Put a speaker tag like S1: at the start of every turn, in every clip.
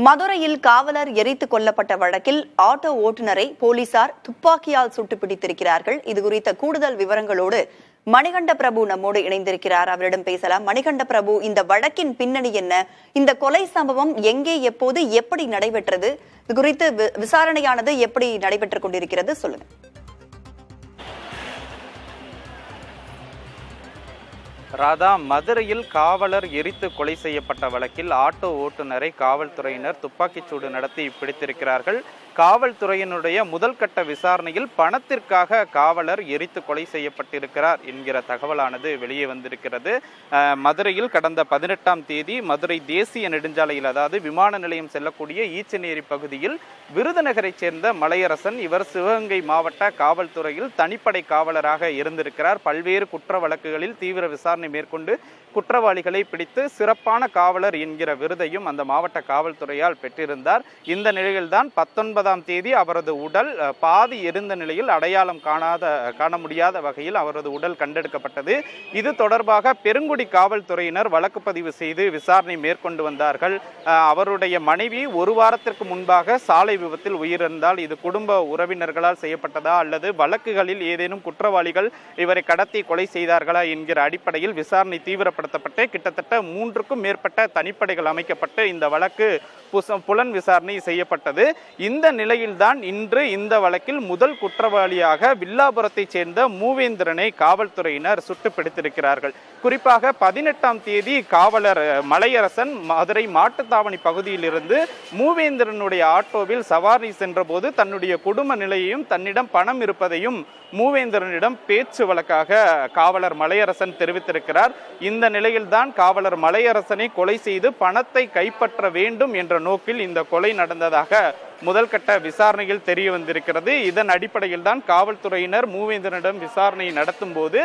S1: மதுரையில் காவலர் எரித்துக் கொல்லப்பட்ட வழக்கில் ஆட்டோ ஓட்டுநரை போலீசார் துப்பாக்கியால் சுட்டு பிடித்திருக்கிறார்கள். இதுகுறித்த கூடுதல் விவரங்களோடு மணிகண்ட பிரபு நம்மோடு இணைந்திருக்கிறார். அவரிடம் பேசலாம். மணிகண்ட பிரபு, இந்த வழக்கின் பின்னணி என்ன? இந்த கொலை சம்பவம் எங்கே, எப்போது, எப்படி நடைபெற்றது? இது குறித்து விசாரணையானது எப்படி நடைபெற்றுக் கொண்டிருக்கிறது? சொல்லுங்க.
S2: ராதா, மதுரையில் காவலர் எரித்து கொலை செய்யப்பட்ட வழக்கில் ஆட்டோ ஓட்டுநரை காவல்துறையினர் துப்பாக்கிச்சூடு நடத்தி பிடித்திருக்கிறார்கள். காவல்துறையினுடைய முதல் கட்ட விசாரணையில் பணத்திற்காக காவலர் எரித்து கொலை செய்யப்பட்டிருக்கிறார் என்கிற தகவலானது வெளியே வந்திருக்கிறது. மதுரையில் கடந்த 18ஆம் தேதி மதுரை தேசிய நெடுஞ்சாலையில், அதாவது விமான நிலையம் செல்லக்கூடிய ஈச்சநேரி பகுதியில் விருதுநகரைச் சேர்ந்த மலையரசன், இவர் சிவகங்கை மாவட்ட காவல்துறையில் தனிப்படை காவலராக இருந்திருக்கிறார். பல்வேறு குற்ற வழக்குகளில் தீவிர விசாரணை மேற்கொண்டு குற்றவாளிகளை பிடித்து சிறப்பான காவலர் என்கிற விருதையும் அந்த மாவட்ட காவல்துறையால் பெற்றிருந்தார். இந்த நிலையில்தான் 19ஆம் தேதி அவரது உடல் பாதி எரிந்த நிலையில் அடையாளம் காண முடியாத வகையில் அவரது உடல் கண்டெடுக்கப்பட்டது. இது தொடர்பாக பெருங்குடி காவல்துறையினர் வழக்கு பதிவு செய்து விசாரணை மேற்கொண்டு வந்தார்கள். அவருடைய மனைவி ஒரு வாரத்திற்கு முன்பாக சாலை விபத்தில் உயிரிழந்தால் இது குடும்ப உறவினர்களால் செய்யப்பட்டதா அல்லது வழக்குகளில் ஏதேனும் குற்றவாளிகள் இவரை கடத்தி கொலை செய்தார்களா என்கிற அடிப்படையில் விசாரணை தீவிரப்படுத்தப்பட்டு கிட்டத்தட்ட 3க்கும் மேற்பட்ட தனிப்படைகள் அமைக்கப்பட்டு இந்த வழக்கு புலன் விசாரணை செய்யப்பட்டது. இந்த நிலையில்தான் இன்று இந்த வழக்கில் முதல் குற்றவாளியாக வில்லாபுரத்தைச் சேர்ந்த மூவேந்திரனை காவல்துறையினர் சுட்டு பிடித்திருக்கிறார்கள். குறிப்பாக 18ஆம் தேதி காவலர் மலையரசன் மதுரை மாட்டுத்தாவணி பகுதியிலிருந்து மூவேந்திரனுடைய ஆட்டோவில் சவாரி சென்றபோது தன்னுடைய குடும்ப நிலையையும் தன்னிடம் பணம் இருப்பதையும் மூவேந்திரனிடம் பேச்சு வழக்காக காவலர் மலையரசன் தெரிவித்திருக்கிறார். இந்த நிலையில்தான் காவலர் மலையரசனை கொலை செய்து பணத்தை கைப்பற்ற வேண்டும் என்ற நோக்கில் இந்த கொலை நடந்ததாக முதல் கட்ட விசாரணையில் தெரிய வந்திருக்கிறது. இதன் அடிப்படையில் தான் காவல்துறையினர் மூவேந்திரனிடம் விசாரணை நடத்தும் போது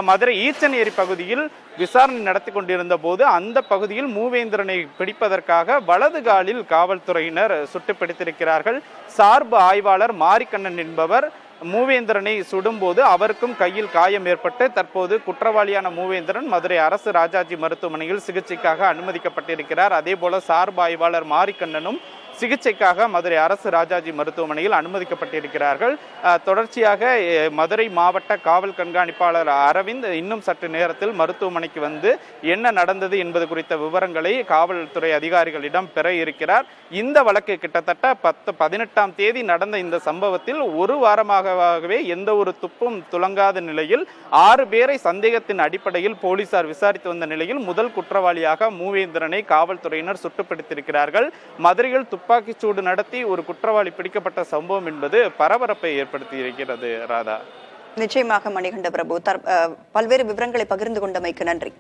S2: மதுரை ஈச்சநேரி பகுதியில் விசாரணை நடத்தி கொண்டிருந்த போது அந்த பகுதியில் மூவேந்திரனை பிடிப்பதற்காக வலது காலில் காவல்துறையினர் சுட்டு பிடித்திருக்கிறார்கள். சார்பு ஆய்வாளர் மாரிக்கண்ணன் என்பவர் மூவேந்திரனை சுடும்போது அவருக்கும் கையில் காயம் ஏற்பட்டு தற்போது குற்றவாளியான மூவேந்திரன் மதுரை அரசு ராஜாஜி மருத்துவமனையில் சிகிச்சைக்காக அனுமதிக்கப்பட்டிருக்கிறார். அதே போல சார்பு ஆய்வாளர் மாரிக்கண்ணனும் சிகிச்சைக்காக மதுரை அரசு ராஜாஜி மருத்துவமனையில் அனுமதிக்கப்பட்டிருக்கிறார்கள். தொடர்ச்சியாக மதுரை மாவட்ட காவல் கண்காணிப்பாளர் அரவிந்த் இன்னும் சற்று நேரத்தில் மருத்துவமனைக்கு வந்து என்ன நடந்தது என்பது குறித்த விவரங்களை காவல்துறை அதிகாரிகளிடம் பெற இருக்கிறார். இந்த வழக்கு கிட்டத்தட்ட 18ஆம் தேதி நடந்த இந்த சம்பவத்தில் ஒரு வாரமாகவே எந்த ஒரு துப்பும் துலங்காத நிலையில் 6 பேரை சந்தேகத்தின் அடிப்படையில் போலீசார் விசாரித்து வந்த நிலையில் முதல் குற்றவாளியாக மூவேந்திரனை காவல்துறையினர் சுட்டுப்பிடித்திருக்கிறார்கள். மதுரையில் துப்பாக்கிச்சூடு நடத்தி ஒரு குற்றவாளி பிடிக்கப்பட்ட சம்பவம் என்பது பரபரப்பை ஏற்படுத்தி இருக்கிறது. ராதா,
S1: நிச்சயமாக மணிகண்ட பிரபு, பல்வேறு விவரங்களை பகிர்ந்து கொண்டமைக்கு நன்றி.